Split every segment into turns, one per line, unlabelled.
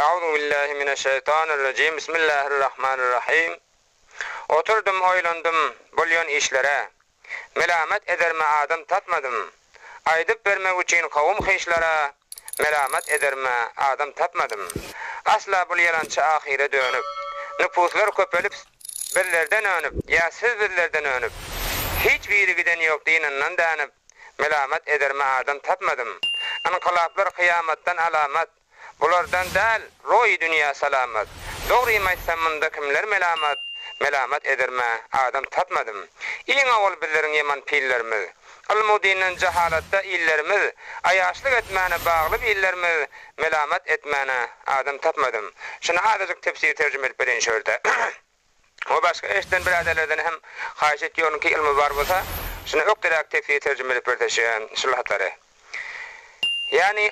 Euzu billahi mineşşeytanirracim. Bismillahirrahmanirrahim. Oturdum, oylandım bolýan işlere. Melamet ederme adam tapmadım. Aydıp vermek için kavum hişlere. Melamet ederme adam tapmadım. Asla bu yalançı ahire dönüp. Nüfuslar köpelip birlerden önüp. Ya siz birlerden önüp. Hiçbiri giden yok dininden danıp. Melamet ederme adam tapmadım. Ankılaplar kıyamattan alamat. Bulardan dal roy dünya salamat. Doğru imaysamında kimler melamet. Melamet ederme adam tapmadım. İyin awal billerin yaman pillerimiz. Al-Mudin'in cehalatta illerimiz. Ayaşlık etmene bağlı illerimiz. Melamet etmene adam tapmadım. Şunu azıcık tefsir tercüme edip verin şöyle. O başka eşten biraderlerden hem hayiş ediyorum ki ilmi var bolsa. Şunu ökterak tefsir tercüme edip verteşen şulahatları. Yani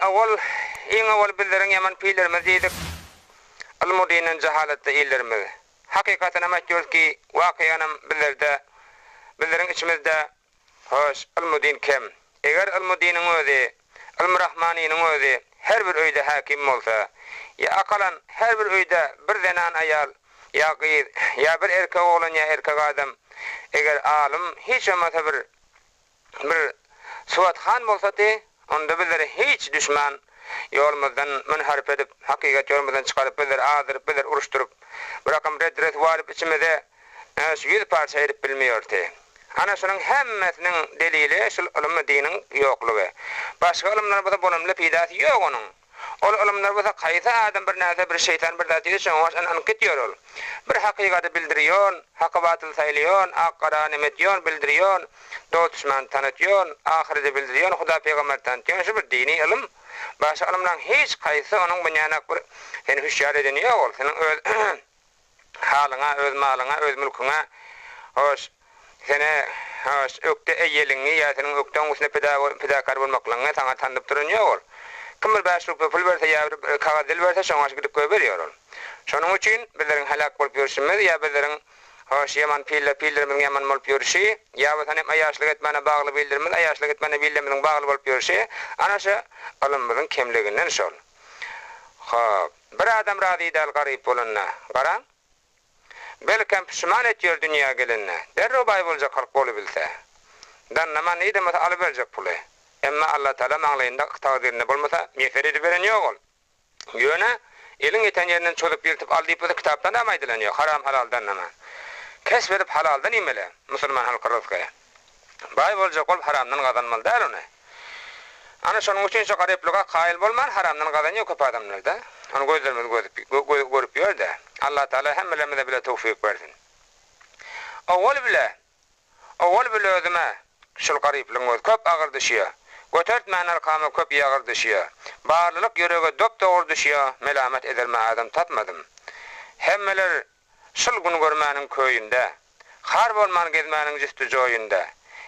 in awal billerin yaman pillerimiz dedik. Al-Mudin'in cehalatta illerimiz. Hakikaten ama diyor ki vakiyanın billerin içimizde hoş Al-Mudin kim? Eğer Al-Mudin'in özü, Al-Rahmani'nin özü her bir öyde hakim olsa, ya akalan her bir öyde bir denan ayal, ya gıyır, ya bir erkek oğlan ya erkek adam, eğer alim hiç olmasa bir suat khan bolsa de, onda billeri hiç düşman yolumuzdan münharip edip, hakikat yolumuzdan çıkarıp, billeri ağdırıp, billeri uruşturup, bırakım redret varıp içimizde 100 parça edip bilmiyordu. Ana şunun hemmesinin delili şu ilim dinin yokluğu. Başka ilimler bu da bununla pidası yok onun. O ilimler bu da kaysa adam bir nase bir şeytan bir dati için ankit ol. Bir hakikati bildiriyor, hakkı batıl sayılıyor, akkara nimetiyor, bildiriyor, doğu düşman tanıtıyor, ahireti bildiriyor, Huda peygamber tanıtıyor. Şu bir dini ilim. Başka ilimden hiç kaysa onun bunyanak bir seni hüşyar ediniyor ol. Senin öz halına, öz malına, öz mülküne hoş sene ökte eyelini ya senin ökten usne pedakar bolmaklığına sana tanıp duruyor. Kimir başlık pul verse ya kağıdil verse şoňa gidip göberiyor. Şonuň üçin bizlerin halak bolup ýörüşimiz ya bizlerin hoş yaman pillerimiz yaman bolup ýörüşi ya bu tanem ayaşlyk etmene bagly bildirimiz ayaşlyk etmene bildirimiň bagly bolup ýörüşi ana şu ilmimiň kemliginden şol. Hop, bir adam radidal garip bolanna. Gara belkem pişman etýär dünýä gelinne. Derro bay boljak halk bolup bilse. Dan nama neyde masa alıp verecek pulu. Emma Allah Teala maňlaýynda takdirini bolmasa mefer edip beren ýok ol. Ýöne elin eten ýerinden çolup ýertip aldyp bu kitapdan da maýdylanýar. Haram halaldan nama. Kes verip halaldan imele. Musulman halky rızky. Bay boljak ol haramdan gazanmaly däl onu. Ana şonuň üçin şu gariplyga kaýyl bolman haramdan gazanýar köp adamlarda. Onu gözlerimiz görüp ýör-de. Allah Teala hemmelerimize bile tawfik bersin. Awal bile özüme şol garipligiň öz köp agyr düşýär. Götertmän arkamy köp ýagyr düşýär. Barlyk ýörege dop dogry düşýär. Melamet ederme adam tapmadym. Hemmeler şol gün görmäniň köýünde, har bolman gezmäniň jüstü joýunda.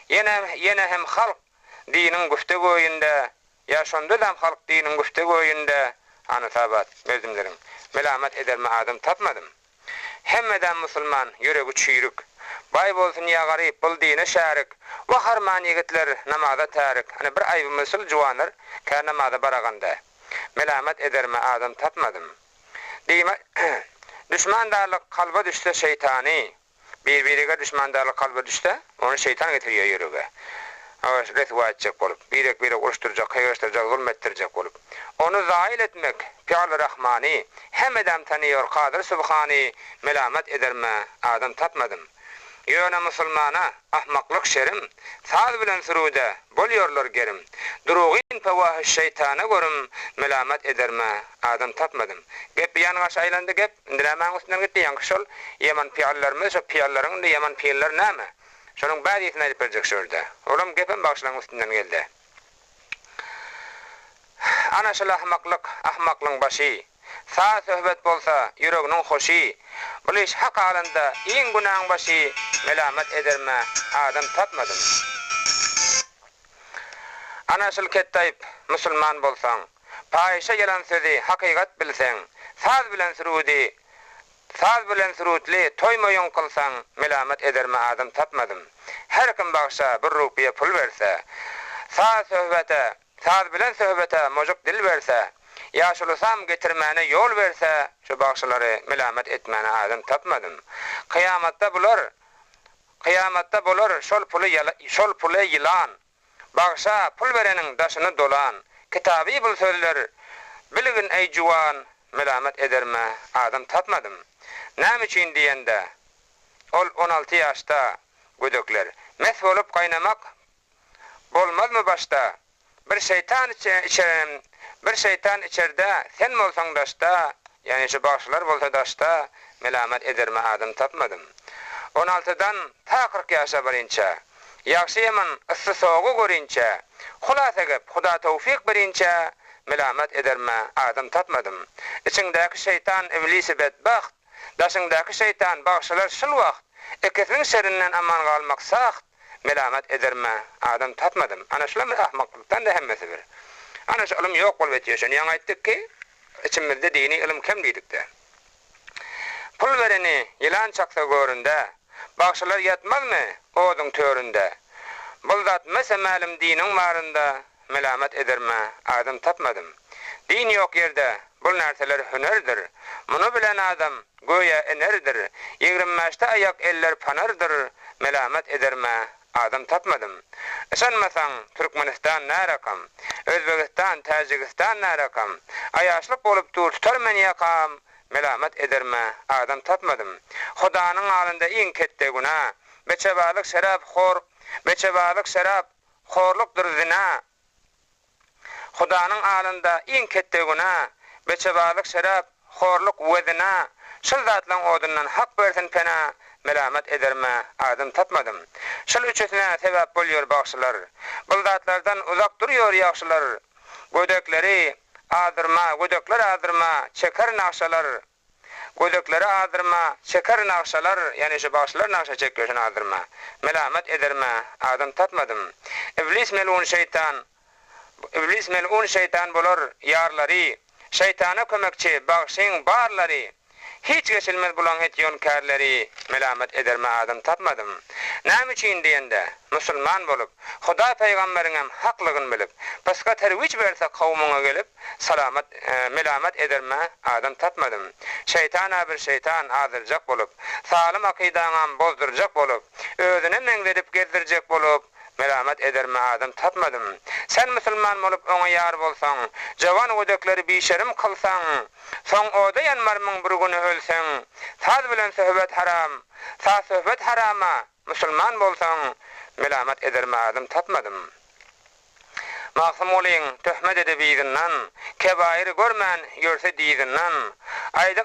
Yine hem halk diniň güfte goýunda, ýa hem halk diniň güfte goýunda. Ana tabat özümlerim. Melamet ederme adam tapmadım. Hemmeden musulman yüregi çüýrük. Bay bolsun ya garip bul dine şärik. Wa harman ýigitler namaza tärik. Hani bir aýby mesul juwanlar ka namaza baraganda. Melamet ederme adam tapmadım. Diýme düşmandarlyk kalba düşse şeytani. Bir-birige düşmandarlyk kalba düşse onu şeytan getirýär ýürege. Awaş retwatçak bolup, birek uruşturjak, haýyrstyrjak, zulmetdirjek bolup. Onu zail etmek, Peygamber Rahmani, hemedem tanıyor Kadir Subhani, melamet ederme adam tapmadım. Ýöne musulmana ahmaklyk şerim, saz bilen suruda bolýarlar gerim. Durugin pewahiş şeytana görüm, melamet ederme adam tapmadım. Gep ýanygaş aýlandy gep, indirämäň üstünden gitdi ýankyşol, ýaman piýallarymyz, şo piýallaryň da ýaman piýallar näme? Şonuň bädisini aýdyp berjek şurda. Olam gepim başlaryň üstünden geldi. Ana şol ahmaklyň başy. Sağ söhbet bolsa ýüreginiň hoşy. Bu iş hak alanda iň günaň başy. Melamet ederme adam tapmadım. Ana şol ketdaýyp musulman bolsaň, paýşa gelen sözi hakykat bilseň, saz bilen surutly toýmaýan kılsaň, melamet ederme adam tapmadım. Her kim bagşa bir rupiýe pul berse, saz bilen söhbete mojuk dil berse, Yaşulsam getirmene yol verse şu bagşylary melamet etmene adam tapmadım. Kıyamatta bulur şol pulu yılan. Bagşa pul verenin daşını dolan. Kitabi bul sözler bilgin ey juwan melamet ederme adam tapmadım. Näme üçin diýende ol 16 ýaşda gödökler mes bolup qaynamak bolmazmy başta? Bir şeytan içerde sen bolsaň daşta, yani şu bagşylar bolsa daşta melamet ederme adam tapmadım. 16-dan ta 40 ýaşa birinçe ýaşy ýaman ıssy soğugy görünçe hulasa gep Huda tawfik birinçe melamet ederme adam tapmadım. İçindäki şeytan iblisi bedbaht, daşyndaky şeytan bagşylar şul wagt ikisiniň şerrinden aman galmak saht melamet ederme adam tapmadım. Ana şular ahmaklıktan da hemmesi bir. Ana şu ilim yok bolup ýetýär. Ýa aýtdyk ki içimizde dini ilim kem diýdik-de. Pul vereni ýylan çaksa göründe bagşylar ýatmazmy oduň töründe. Bul zat mesemälim diniň barynda melamet ederme adam tapmadım. Din yok yerde bul nerseler hünerdir. Muny bilen adam goýa enerdir. 25 ayak eller panardır. Melamet ederme adam tapmadım. Sanmasaň Türkmenistan närakam, Özbegistan, Tajikistan närakam. Aýaşlyk bolup tutar men ýakam. Melamet ederme adam tapmadım. Hudanyň alynda iň ketde günah. Beçebalyk şerap horlukdur zina. Hudanyň alynda iň ketde günah. Beçebalyk şerap horluk wedina. Şol zatlaň odundan hak bersin pena. Melamet ederme adam tapmadım. Şol üçesine sebäp bolýar bagşylar. Bu zatlardan uzak durýar ýaşylar. Gödekleri adırma, çeker nakşalar. Gödekleri adırma, çeker nakşalar, yani şu bagşylar nakşa çekýär adırma. Melamet ederme adam tapmadım. İblis melun şeytan bolur ýarlary. Şeytana kömekçi bagşyň barlary. Hiç geçilmez bulan het yönkerleri melamet ederme adam tapmadım. Näme üçin diýende musulman bolup Huda peýgamberiňem haklygyny bilip başga terwiç berse kawmyňa gelip melamet ederme adam tapmadım. Şeytan azyrjak bolup salim akydaňam bozdurjak bolup özüne meňzedip gezdirjek bolup melamet ederme adam tapmadım. Sen musulman bolup oňa ýar bolsaň, jawan gödekleri bişerim kılsaň, soň oda ýanmarmyň bir güni ölseň, saz bilen söhbet harama, musulman bolsaň, melamet ederme adam tapmadım. Maksum olayın töhmet edebiyidinden, kebairi görmen görse diyidinden,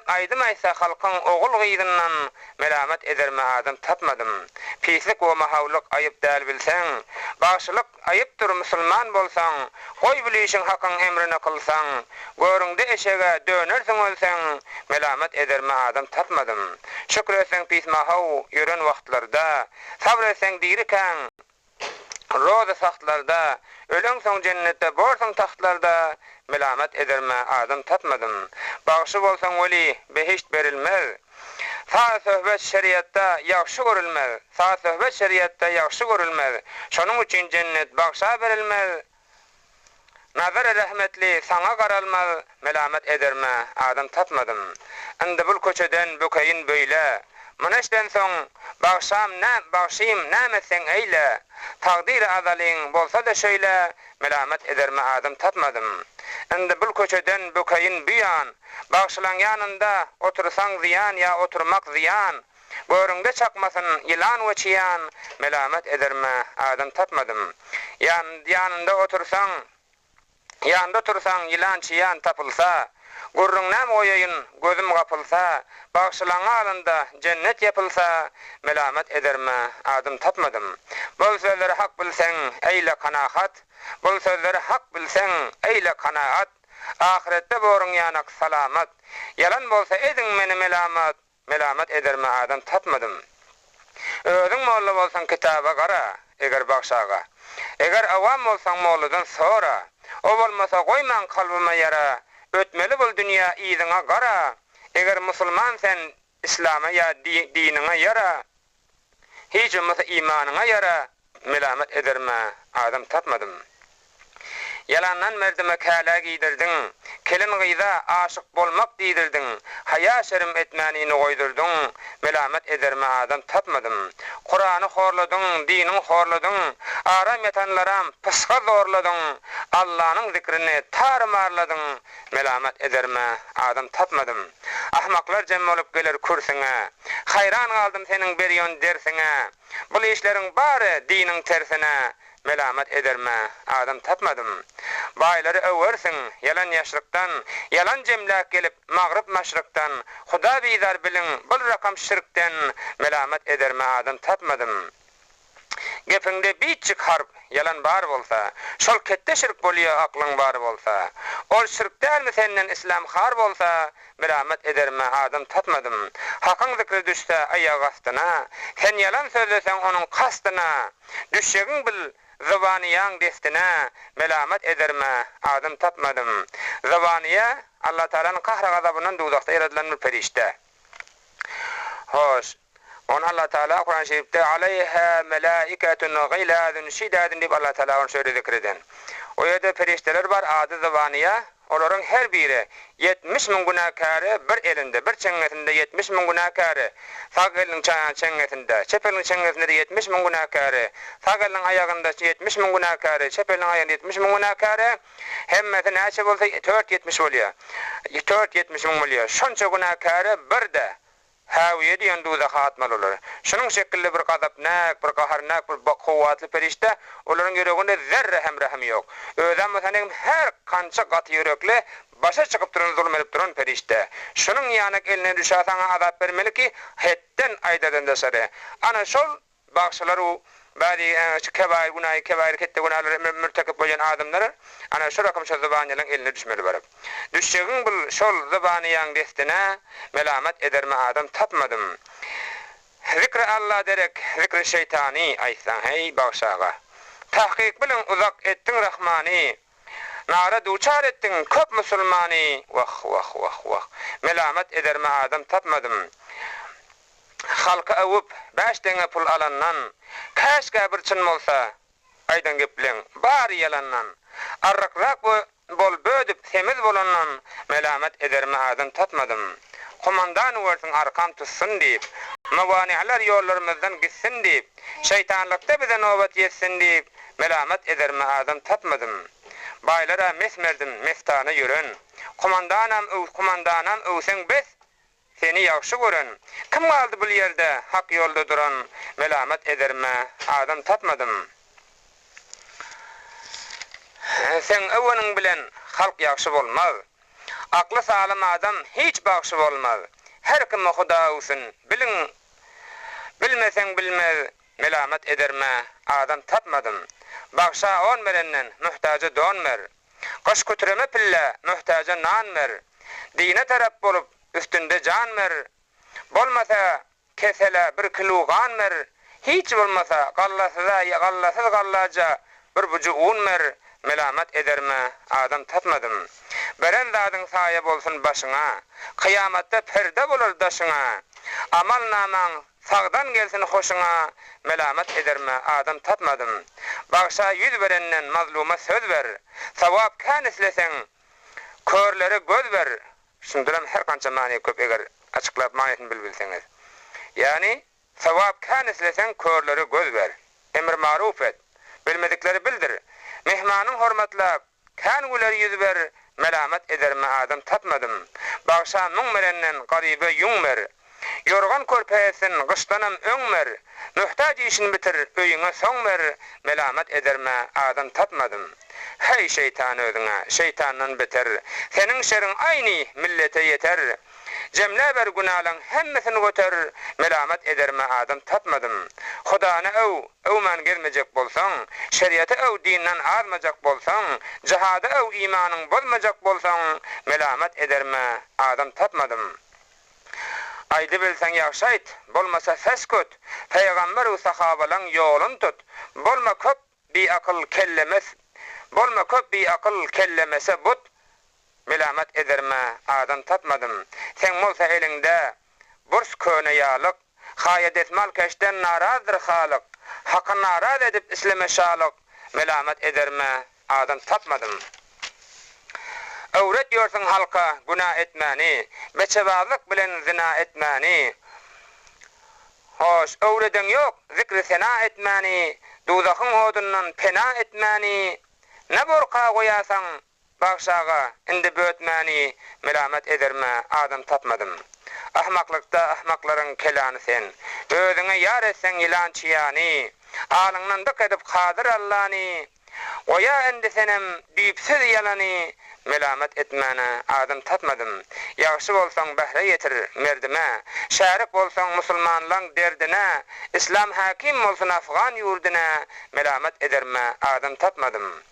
aydım aysa halkın oğul gıydinden, melamet ederme adam tapmadım. Pislik o mahavluk ayıp del bilsen, bağışılık ayıptır musulman bolsan, koy bilişin hakkın emrine kılsan, göründe eşeğe dönersin ölsen, melamet ederme adam tapmadım. Şükretsen pis mahav yürün vaktlarda, sabretsen diriken, roza sahtlarda, ölen son cennette, borsan tahtlarda, melamet ederme adam tapmadım. Bağışı bolsan oli behişt berilmez. Sağ söhbet şeriatta yaxşı görülmez. Sağ söhbet şeriatta yaxşı görülmez. Şonun üçün cennet bağışa berilmez. Nazar rahmetli sana qaralmaz. Melamet ederme adam tapmadım. Indi bul köçeden bökeyin böyle. Mıneşden son bağışayım nämesen eyle. Taqdir azalin bolsa da şöyle, melamet ederme adam tapmadım. Indi bul köçeden bökeyin büyan, bağışılan yanında otursan ziyan ya oturmak ziyan. Göründe çakmasın yılan ve çiyan, melamet ederme adam tapmadım. Yanında otursan yılan çiyan tapılsa, gurrunam oyayın gözüm kapılsa, bağışılan alında cennet yapılsa, melamet ederme adım tapmadım. Bol sözleri hak bilsen eyle kanaat, bol sözleri hak bilsen eyle kanaat, ahirette borun yanak salamat, yalan bolsa edin meni melamet ederme adım tapmadım. Özün molla bolsan kitaba qara, eger bağışağa, eger avam bolsan molladan sonra, o bolmasa koyman kalbime yara, ötmeli bol dünya iyidine qara, eger musulman sen İslam'a ya dinine yara, hiç olmasa imanına yara, melamet ederme adam tapmadım. Yalandan merdime kala giydirdin. Kelin gıyda aşık bolmak diýdirdin. Haya şerim etmänini goýdurdun. Melamet ederme adam tapmadım. Kur'an'ı horladın, dinini horladın. Aram yatanlaram pıska zorladın. Allah'ın zikrini tarmarladın. Melamet ederme adam tapmadım. Ahmaklar cem olup gelir kürsüne. Hayran kaldım senin beryon dersine. Bu işlerin bari dinin tersine. Melamet ederme adam tapmadım. Bayları översin yalan yaşlıktan, yalan cemlak gelip mağrib maşrıktan. Huda bizar bilin bul rakam şirkten. Melamet ederme adam tapmadım. Gepinde biçik harp yalan bar bolsa, şol kette şirk bolýar aklın bar bolsa, ol şirk dälmi senden İslam har bolsa, melamet ederme adam tatmadım. Hakyň zikri düşse aýag astyna, sen yalan sözlesen onun kastyna, düşşegin bil zabaniýaň destine, melamet ederme adam tatmadım. Zabaniýa Allah Taala'nın kahra gazabından dudakda yaradilan bir perişte. Hoş. On Allah Teala Kur'an-ı Şerif'te aleyha melaiketun gilazun şidadun diye Allah Teala onu şöyle zikreden. O yerde perişteler var adı zabaniya. Onların her biri 70 min günahkarı bir elinde, bir çengesinde 70 min günahkarı. Sağ elinin çengesinde, çep elinin çengesinde 70 min günahkarı. Sağ elinin ayağında 70 min günahkarı, çep elinin ayağında 70 min günahkarı. Hemmeti neçe olsa 4-70 oluyor. 4-70 min oluyor. Şonça günahkarı bir de. Hawiye diýen duza hatmalylar. Şunuň şekilde bir gazapnak, bir gaharnak, bir kowwatly perişte, olaryň ýüreginde zerre hem rahim ýok. Özem mesenem her kança gaty ýürekli başa çykyp duran zulm edip duran perişte. Şunuň ýanyk eline düşäsen azap bermeli ki, hetten aýdadan da sare. Ana şol bagşylar o bari kebair günah, kebair kette günahlar mürtekip bolýan adamlar, ana şu rakam şu zabanylaryň eline düşmeli barap. Düşşegin bu şol zabanylaryň destine melamet ederme adam tapmadım. Zikri Allah derek, zikri şeytani aýsan hey bagşaga. Tahqiq bilen uzak ettin Rahmani. Nara duçar ettin köp musulmani. Vah vah vah vah. Melamet ederme adam tapmadım. Halka awup 5 tane pul alandan kaşka bir çyn bolsa aýdan geplen bar yalandan arrakrak bol bödüp temiz bolandan melamet ederme adam tatmadım. Komandan wörtün arkan tutsun diýip mawani'ler ýollarymyzdan gitsin diýip şeytanlykda bize nobat ýetsin diýip melamet ederme adam tatmadım. Baylara mesmerdim mestana ýören komandanam öwsen bes seni ýaşy gören. Kim galdy bu ýerde hak ýolda duran melamet ederme adam tatmadım. Sen öweniň bilen halk ýaşy bolmaz. Aklı sağlam adam hiç bagşy bolmaz. Her kim Huda olsun bilmesen bilmez melamet ederme adam tatmadım. Bagşa on merenden muhtaja don mer. Qoş kötüreme pille muhtaja nan mer. Dine tarap bolup üstünde can mer. Bolmasa kesele bir kilogan mer. Hiç bolmasa gallasız gallaca bir bucu un mer. Melamet ederme adam tatmadım. Beren zadın sahip olsun başına. Kıyamatta perde bulur daşına. Amal naman sağdan gelsin hoşuna. Melamet ederme adam tatmadım. Bağışa yüz verenden mazluma söz ver. Savap kan islesen körlere göz ver. Şimdiram her kança mani köp eğer açıklayıp maniyetini bilseniz. Yani savap kan islesen körlere göz ver. Emir maruf et. Bilmedikleri bildir. Mehmanın hormatla kan güler yüz ver. Melamet ederme adam tatmadım. Bağışa münmerenden garibe yunmer. Yorgan körpeyesin gıştanam öňmer. Muhtaç işin bitir öýüňe soňmer. Melamet ederme adam tatmadım. Hey şeytan özüňe, şeytandan beter. Senin şerin aýny millete yeter. Cemle ber günahlan hemmesini göter. Melamet ederme adam tatmadım. Hudana öwmen gelmejek bolsaň, şeriaty dinden azmajak bolsaň, jihada imanyň bolmajak bolsaň, melamet ederme adam tatmadım. Aýdy bilseň ýaşy aýt, bolmasa ses köt. Peýgamber we sahabalaryň ýolun tut. Bolma köp bi akıl kellemese but. Melamet ederme adam tatmadım. Sen bolsa elinde burs köne ýalyk, haýat etmal keşden narazdyr halyk. Hakyny naraz edip isleme şalyk. Melamet ederme adam tapmadım. Öwret ýörsiň halka günah etmäni, beçebazlyk bilen zina etmäni. Hoş, öwreden ýok, zikri sena etmäni, dozakyň hodundan pena etmäni. Ne borka goýasaň bagşaga indi bötmäni, melamet ederme adam tapmadım. Ahmaklykda ahmaklaryň kelany sen, özüňe ýar etseň ýylançyany, alyňdan dık edip kadir Allahny. Oya indi senem düýpsiz ýalany, melamet etmäne adam tapmadım. Ýaşy bolsaň behre ýetir merdime, şärik bolsaň musulmanlaryň derdine, İslam hakim bolsun Afgan ýurduna, melamet ederme adam tapmadım.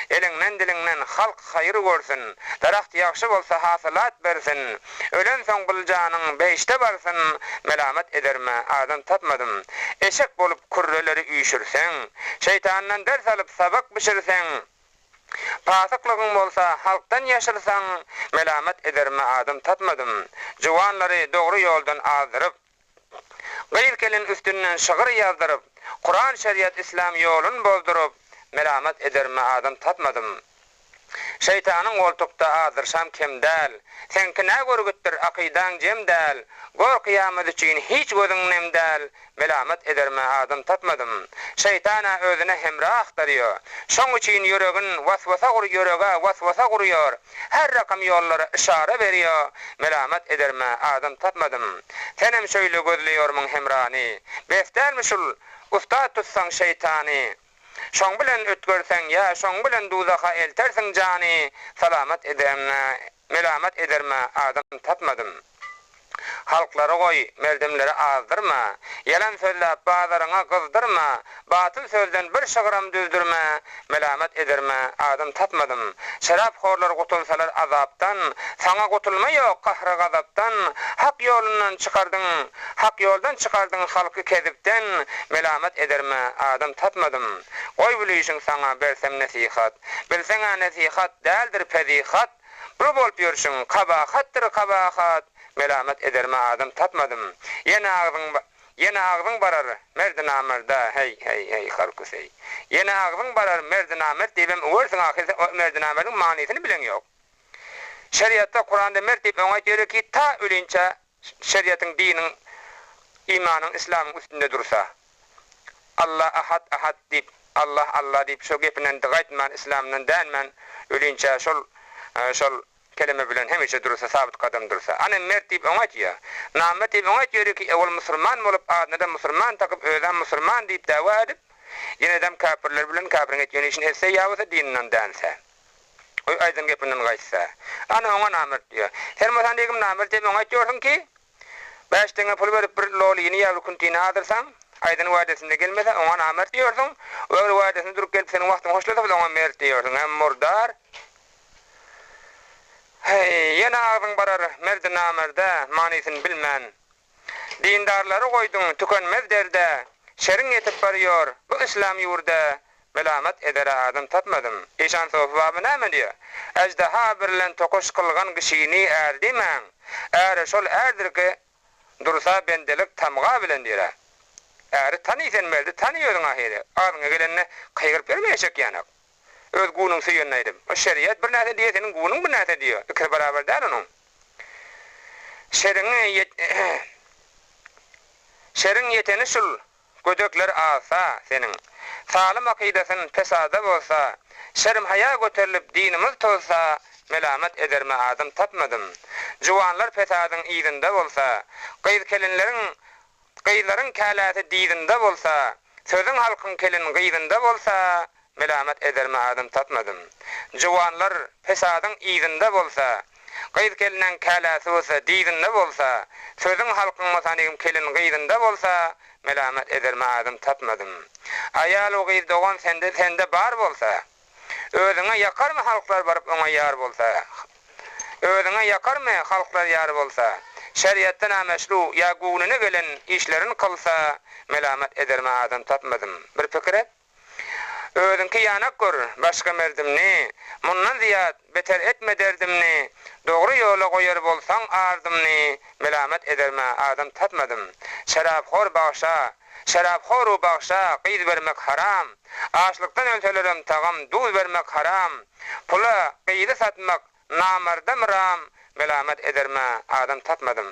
Elinden dilinden halk hayır görsün, daraxt ýaşy bolsa hasylat bersin, ölen soň gyljanyň beşte barsın, melamet ederme adam tapmadım. Eşek bolup kurreleri üýşürseň, şeytandan ders alyp sabak bişirseň, pasaklygyň bolsa halkdan ýaşyrsaň, melamet ederme adam tapmadım. Juwanlary dogry ýoldan azdyryp, gaýr kelen üstünden şygyr ýazdyryp, Kur'an şeriat İslam ýolun bozdurup, melamet ederme adam tapmadım. Şeytanyň goltukda azyrşam kemdäl, senki nä görgütdir akydaň jemdäl, gor kıyamet üçin hiç gözüň nemdäl, melamet ederme adam tapmadım. Şeytana özüne hemrah darýar, şoň üçin ýöregin waswasa gurýar, her rakam ýollara işara berýär, melamet ederme adam tapmadım. Senem şöyle gözleýärmiň hemrany, besdelmişul ustad tutsaň şeytany. Şoň bilen ötgerseň ýa şoň bilen duzaka eltersiň jany, salamat ederme, melamet ederme adam tapmadım. Halklara goy, merdemleri azdırma, yalan söylep bazaryňa gyzdyrma, batyl sözden bir şygyram düzdürme, melamet ederme adam tapmadım. Şerap horlar gutulsalar azapdan, sana gutulma ýok kahry gazapdan, hak ýolundan çykardyň halky kezipden, melamet ederme adam tapmadım. Goy bilýşiň sana bersem nasihat, bilseňä nasihat däldir pedihat, bu bolup ýörşüň kabahatdyr kabahat, melamet ederme adam tapmadım. Yine ağzın barar merdi namerda, hey harkus hey. Yine ağzın barar merdi namer diýbem öwürsiň ahirde merdi namerdiň manysyny bilen ýok. Şeriatda Kur'anda mert diýip öňe ki ta ölinçe şeriatyň diniň imanyň islamyň üstünde dursa. Allah ahad diýip Allah diýip şo gepinen digatman islamdan dänmen ölinçe şol kelime bilen hemişe dursa sabit kadam dursa. Ana mert diýip öňe namet diýip öňe ki ewel musulman bolup adnada musulman takyp özem musulman diýip dawa edip ýene adam kafirler bilen kafirin etýänişini etse ýa-da dininden dänse. Oy aýdym gepinden gaýsa. Ana öňe namet diýär. Her mesan diýim namet diýip öňe ýörsiň ki 5 tane pul berip bir lolyny ýa-da kuntini adyrsaň, aýdyn wagtysynda gelmese öňe namet diýersiň. Öňe wagtysynda durup gelip senin wagtyň hoşlasa öňe mert diýersiň. Hem murdar yine ağzın barar merdi namerde manisin bilmen. Dindarları koydun tükenmez derde, şerin yetip barıyor bu İslam yurda, melamet edere adam tapmadım. İşan sofabı näme diyor? Ejdeha birlen tokuş kılgan kişini erdimen, eğer şol erdir ki dursa bendelik tamga bilen diyor. Eğer tanıysen merdi tanıyordun ahiri, ağzına gelenine kaygırıp vermeyecek yanak. Öz gunun süýüneydim. O şeriat bir näse diýer, senin gunun bir näse diýer. İkisi beraber däl onuň. Şeriň ýeteni şul, gödekler asa senin. Salim akidasyň pesada bolsa, şerim haya göterilip dinimiz tolsa, melamet ederme adam tapmadım. Juwanlar pesadyň ýerinde bolsa, gyýlaryň käläti diýdinde bolsa, sözüň halkyň kelin gyýdinde bolsa, melamet ederme adam tatmadım. Juwanlar pesadyň ýerinde bolsa, gyýd kelinen käläsi bolsa, diýdinde bolsa, sözüň halkyň masanygym kelin gyýdinde bolsa, melamet ederme adam tatmadım. Aýal o gyýd dogan sende bar bolsa, özüňe ýakarmy halklar baryp oňa ýar bolsa, özüňe ýakarmy halklar ýar bolsa, şeriatdan ameşru ýa gununy gelen işlerini kılsa, melamet ederme adam tatmadım. Bir pikir özünki yanak gör, başka merdimni, mundan ziyad beter etme derdimni, doğru yola koyar bolsan ardımni, melamet ederme adam tatmadım. Şerapxor bağışa, şarapxoru bağışa qıyız vermek haram. Açlıktan ölselerim tağam duz vermek haram. Pula qıydı satmak namardım ram. Melamet ederme adam tatmadım.